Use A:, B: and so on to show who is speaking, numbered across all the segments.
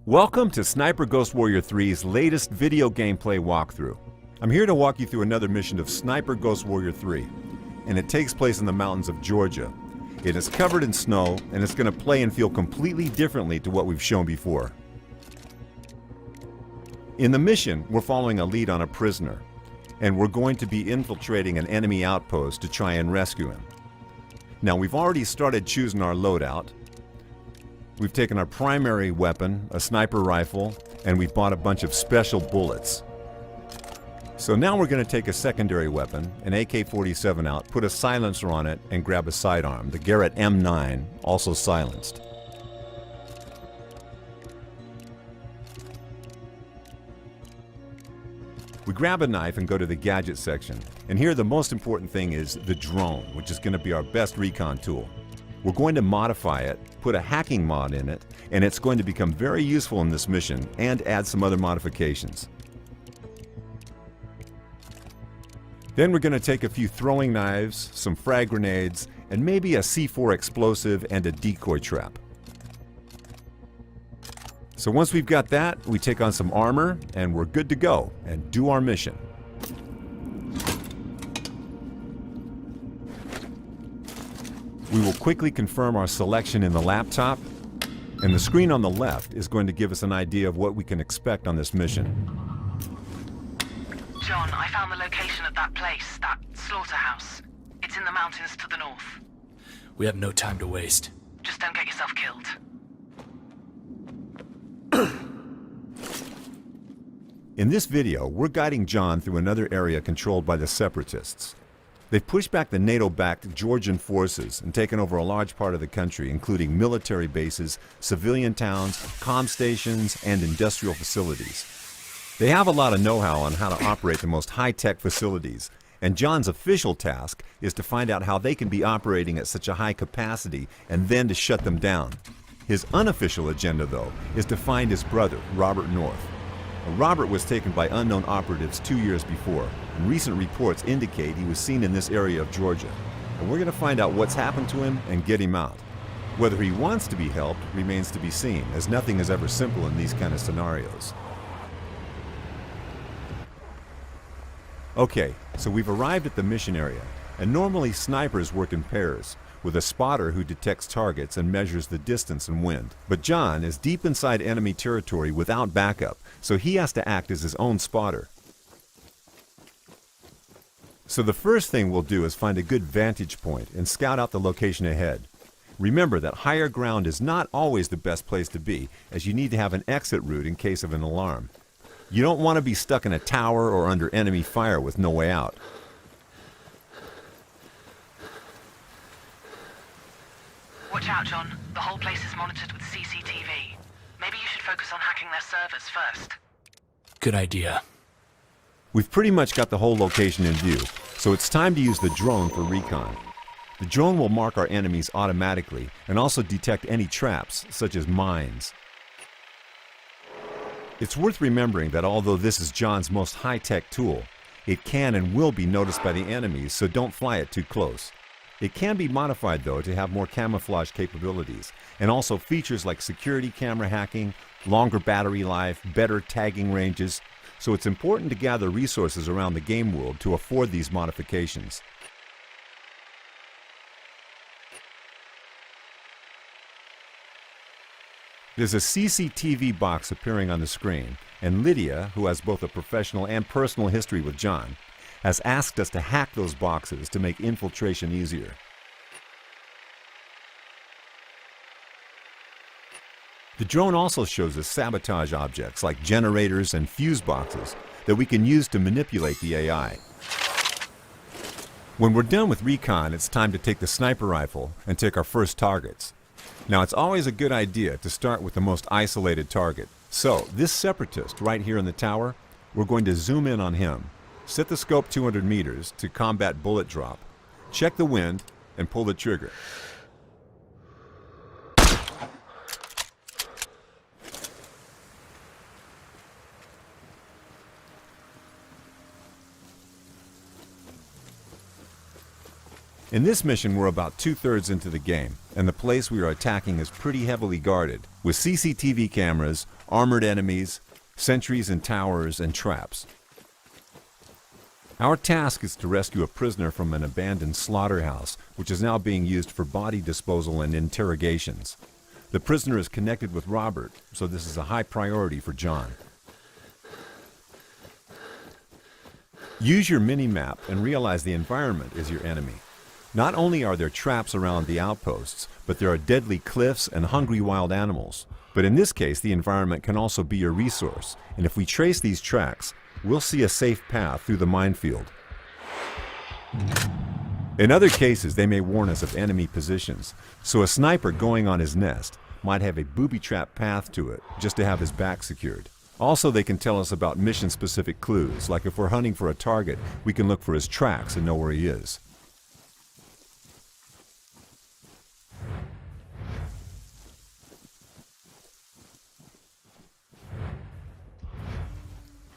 A: Welcome to Sniper Ghost Warrior 3's latest video gameplay walkthrough. I'm here to walk you through another mission of Sniper Ghost Warrior 3, and it takes place in the mountains of Georgia. It is covered in snow, and it's going to play and feel completely differently to what we've shown before. In the mission, we're following a lead on a prisoner, and we're going to be infiltrating an enemy outpost to try and rescue him. Now, we've already started choosing our loadout. We've taken our primary weapon, a sniper rifle, and we've bought a bunch of special bullets. So now we're going to take a secondary weapon, an AK-47 out, put a silencer on it, and grab a sidearm, the Garrett M9, also silenced. We grab a knife and go to the gadget section. And here the most important thing is the drone, which is going to be our best recon tool. We're going to modify it, put a hacking mod in it, and it's going to become very useful in this mission and add some other modifications. Then we're going to take a few throwing knives, some frag grenades, and maybe a C4 explosive and a decoy trap. So once we've got that, we take on some armor and we're good to go and do our mission. We will quickly confirm our selection in the laptop, and the screen on the left is going to give us an idea of what we can expect on this mission.
B: John, I found the location of that place, that slaughterhouse. It's in the mountains to the north.
C: We have no time to waste.
B: Just don't get yourself killed.
A: In this video, we're guiding John through another area controlled by the Separatists. They've pushed back the NATO-backed Georgian forces and taken over a large part of the country, including military bases, civilian towns, comm stations, and industrial facilities. They have a lot of know-how on how to operate the most high-tech facilities, and John's official task is to find out how they can be operating at such a high capacity and then to shut them down. His unofficial agenda, though, is to find his brother, Robert North. Robert was taken by unknown operatives 2 years before, and recent reports indicate he was seen in this area of Georgia. And we're going to find out what's happened to him and get him out. Whether he wants to be helped remains to be seen, as nothing is ever simple in these kind of scenarios. Okay, so we've arrived at the mission area, and normally snipers work in pairs, with a spotter who detects targets and measures the distance and wind. But John is deep inside enemy territory without backup, so he has to act as his own spotter. So the first thing we'll do is find a good vantage point and scout out the location ahead. Remember that higher ground is not always the best place to be, as you need to have an exit route in case of an alarm. You don't want to be stuck in a tower or under enemy fire with no way out.
B: Watch out, John. The whole place is monitored with CCTV. Maybe you should focus on hacking their servers first.
C: Good idea.
A: We've pretty much got the whole location in view, so it's time to use the drone for recon. The drone will mark our enemies automatically and also detect any traps, such as mines. It's worth remembering that although this is John's most high-tech tool, it can and will be noticed by the enemies, so don't fly it too close. It can be modified, though, to have more camouflage capabilities, and also features like security camera hacking, longer battery life, better tagging ranges, so it's important to gather resources around the game world to afford these modifications. There's a CCTV box appearing on the screen, and Lydia, who has both a professional and personal history with John, has asked us to hack those boxes to make infiltration easier. The drone also shows us sabotage objects like generators and fuse boxes that we can use to manipulate the AI. When we're done with recon, it's time to take the sniper rifle and take our first targets. Now, it's always a good idea to start with the most isolated target. So, this separatist right here in the tower, we're going to zoom in on him. Set the scope 200 meters to combat bullet drop. Check the wind and pull the trigger. In this mission, we're about 2/3 into the game, and the place we are attacking is pretty heavily guarded, with CCTV cameras, armored enemies, sentries and towers, and traps. Our task is to rescue a prisoner from an abandoned slaughterhouse, which is now being used for body disposal and interrogations. The prisoner is connected with Robert, so this is a high priority for John. Use your mini-map and realize the environment is your enemy. Not only are there traps around the outposts, but there are deadly cliffs and hungry wild animals. But in this case, the environment can also be your resource, and if we trace these tracks, we'll see a safe path through the minefield. In other cases, they may warn us of enemy positions, so a sniper going on his nest might have a booby-trap path to it, just to have his back secured. Also, they can tell us about mission-specific clues, like if we're hunting for a target, we can look for his tracks and know where he is.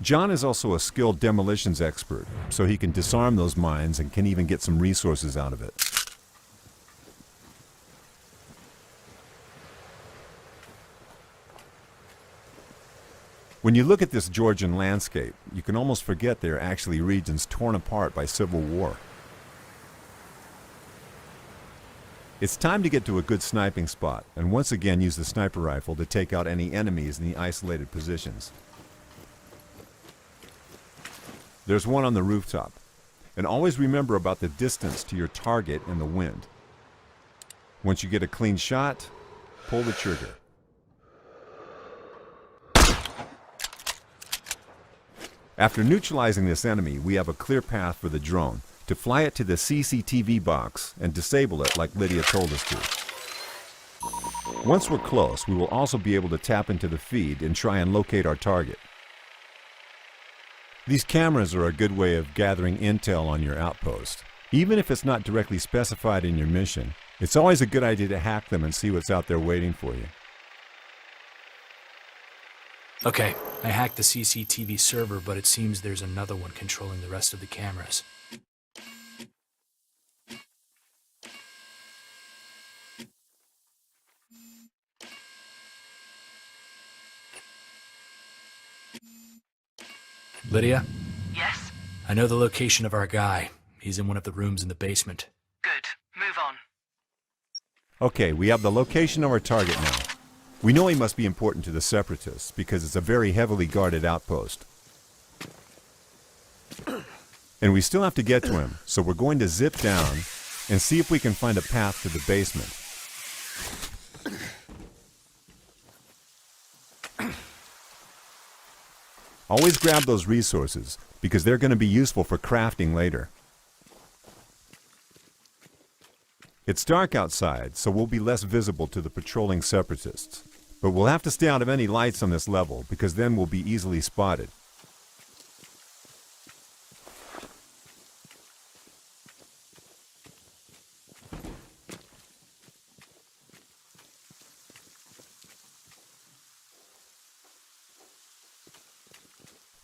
A: John is also a skilled demolitions expert, so he can disarm those mines and can even get some resources out of it. When you look at this Georgian landscape, you can almost forget they are actually regions torn apart by civil war. It's time to get to a good sniping spot, and once again use the sniper rifle to take out any enemies in the isolated positions. There's one on the rooftop. And always remember about the distance to your target and the wind. Once you get a clean shot, pull the trigger. After neutralizing this enemy, we have a clear path for the drone to fly it to the CCTV box and disable it like Lydia told us to. Once we're close, we will also be able to tap into the feed and try and locate our target. These cameras are a good way of gathering intel on your outpost. Even if it's not directly specified in your mission, it's always a good idea to hack them and see what's out there waiting for you.
C: Okay, I hacked the CCTV server, but it seems there's another one controlling the rest of the cameras. Lydia?
B: Yes?
C: I know the location of our guy. He's in one of the rooms in the basement.
B: Good. Move on.
A: Okay, we have the location of our target now. We know he must be important to the Separatists because it's a very heavily guarded outpost. And we still have to get to him, so we're going to zip down and see if we can find a path to the basement. Always grab those resources, because they're going to be useful for crafting later. It's dark outside, so we'll be less visible to the patrolling Separatists. But we'll have to stay out of any lights on this level, because then we'll be easily spotted.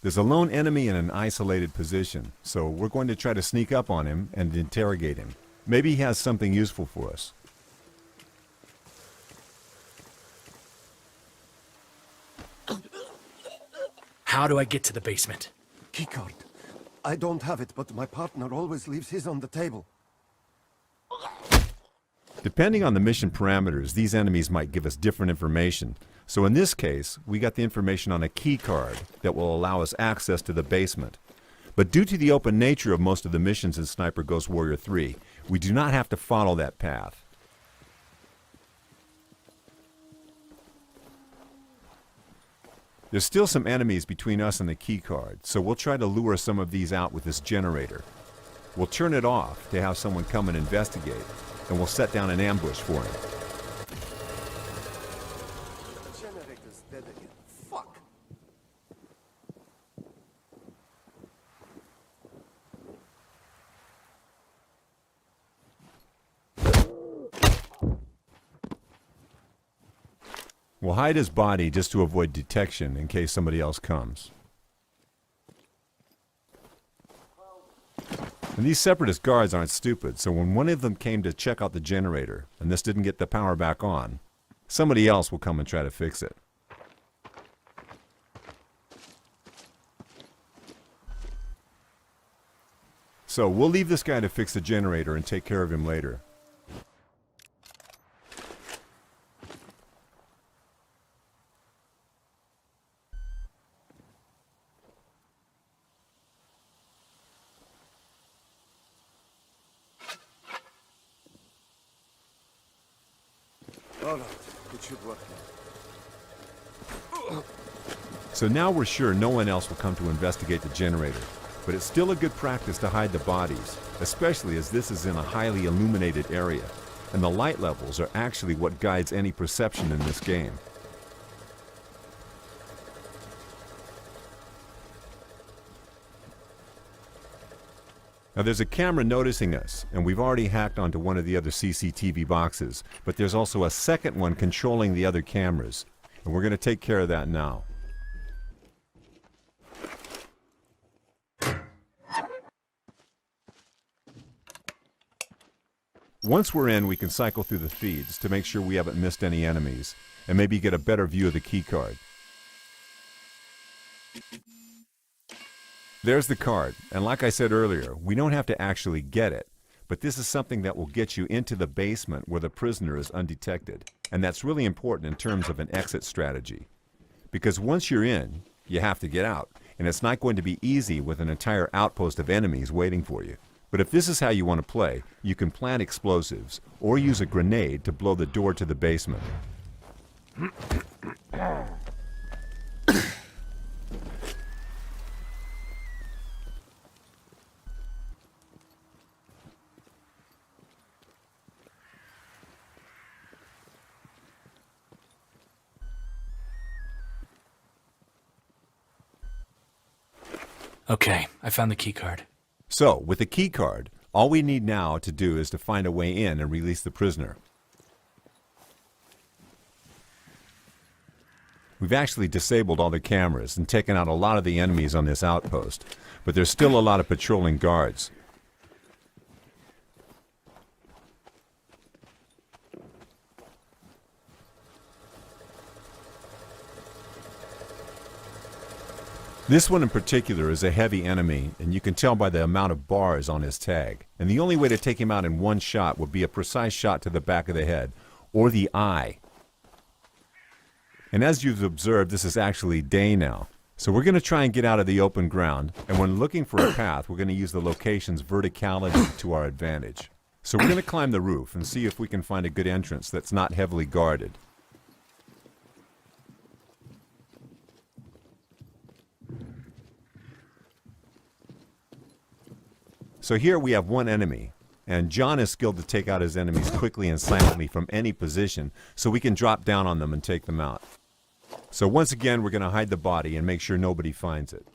A: There's a lone enemy in an isolated position, so we're going to try to sneak up on him and interrogate him. Maybe he has something useful for us.
C: How do I get to the basement?
D: Keycard. I don't have it, but my partner always leaves his on the table.
A: Depending on the mission parameters, these enemies might give us different information. So in this case, we got the information on a key card that will allow us access to the basement. But due to the open nature of most of the missions in Sniper Ghost Warrior 3, we do not have to follow that path. There's still some enemies between us and the key card, so we'll try to lure some of these out with this generator. We'll turn it off to have someone come and investigate, and we'll set down an ambush for him.
D: The generator's dead again. Fuck!
A: We'll hide his body just to avoid detection in case somebody else comes. And these Separatist guards aren't stupid, so when one of them came to check out the generator, and this didn't get the power back on, somebody else will come and try to fix it. So we'll leave this guy to fix the generator and take care of him later.
D: All right, it should work now.
A: So now we're sure no one else will come to investigate the generator. But it's still a good practice to hide the bodies, especially as this is in a highly illuminated area, and the light levels are actually what guides any perception in this game. Now there's a camera noticing us, and we've already hacked onto one of the other CCTV boxes, but there's also a second one controlling the other cameras, and we're going to take care of that now. Once we're in, we can cycle through the feeds to make sure we haven't missed any enemies, and maybe get a better view of the keycard. There's the card, and like I said earlier, we don't have to actually get it, but this is something that will get you into the basement where the prisoner is undetected, and that's really important in terms of an exit strategy. Because once you're in, you have to get out, and it's not going to be easy with an entire outpost of enemies waiting for you. But if this is how you want to play, you can plant explosives, or use a grenade to blow the door to the basement.
C: Okay, I found the keycard.
A: So, with the key card, all we need now to do is to find a way in and release the prisoner. We've actually disabled all the cameras and taken out a lot of the enemies on this outpost, but there's still a lot of patrolling guards. This one in particular is a heavy enemy, and you can tell by the amount of bars on his tag. And the only way to take him out in one shot would be a precise shot to the back of the head, or the eye. And as you've observed, this is actually day now. So we're going to try and get out of the open ground, and when looking for a path, we're going to use the location's verticality to our advantage. So we're going to climb the roof and see if we can find a good entrance that's not heavily guarded. So here we have one enemy, and John is skilled to take out his enemies quickly and silently from any position, so we can drop down on them and take them out. So once again, we're going to hide the body and make sure nobody finds it.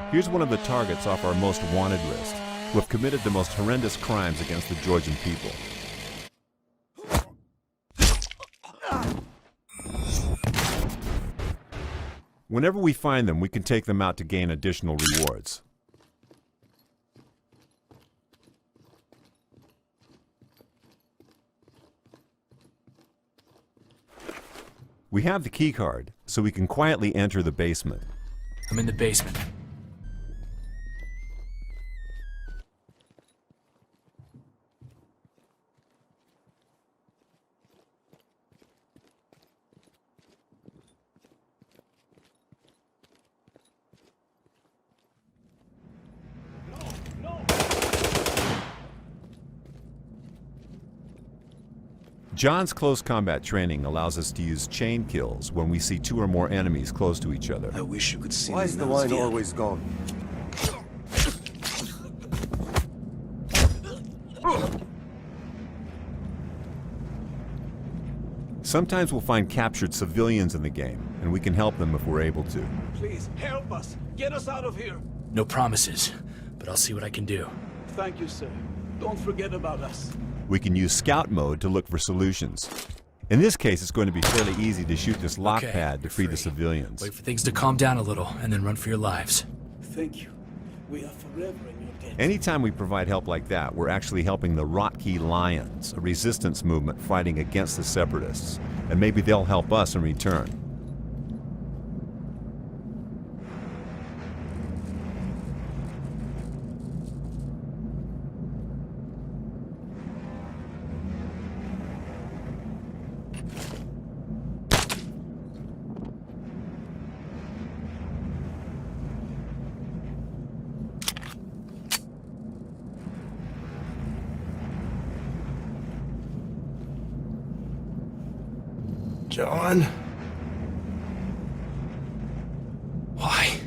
A: Here's one of the targets off our most wanted list, who have committed the most horrendous crimes against the Georgian people. Whenever we find them, we can take them out to gain additional rewards. We have the key card, so we can quietly enter the basement.
C: I'm in the basement.
A: John's close combat training allows us to use chain kills when we see 2 or more enemies close to each other.
E: I wish you could see
D: Why
E: me
D: is the
E: now,
D: wine
E: Sven.
D: always gone?
A: Sometimes we'll find captured civilians in the game, and we can help them if we're able to.
F: Please, help us! Get us out of here!
C: No promises, but I'll see what I can do.
F: Thank you, sir. Don't forget about us.
A: We can use scout mode to look for solutions. In this case, it's going to be fairly easy to shoot this lock
C: Okay,
A: pad to
C: you're
A: free the
C: free.
A: civilians.
C: Wait for things to calm down a little, and then run for your lives.
F: Thank you. We are forever in your debt.
A: Anytime we provide help like that, we're actually helping the Rotkey Lions, a resistance movement fighting against the Separatists. And maybe they'll help us in return.
E: John?
C: Why?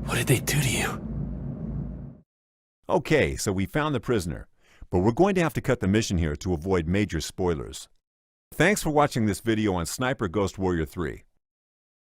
C: What did they do to you?
A: Okay, so we found the prisoner, but we're going to have to cut the mission here to avoid major spoilers. Thanks for watching this video on Sniper Ghost Warrior 3.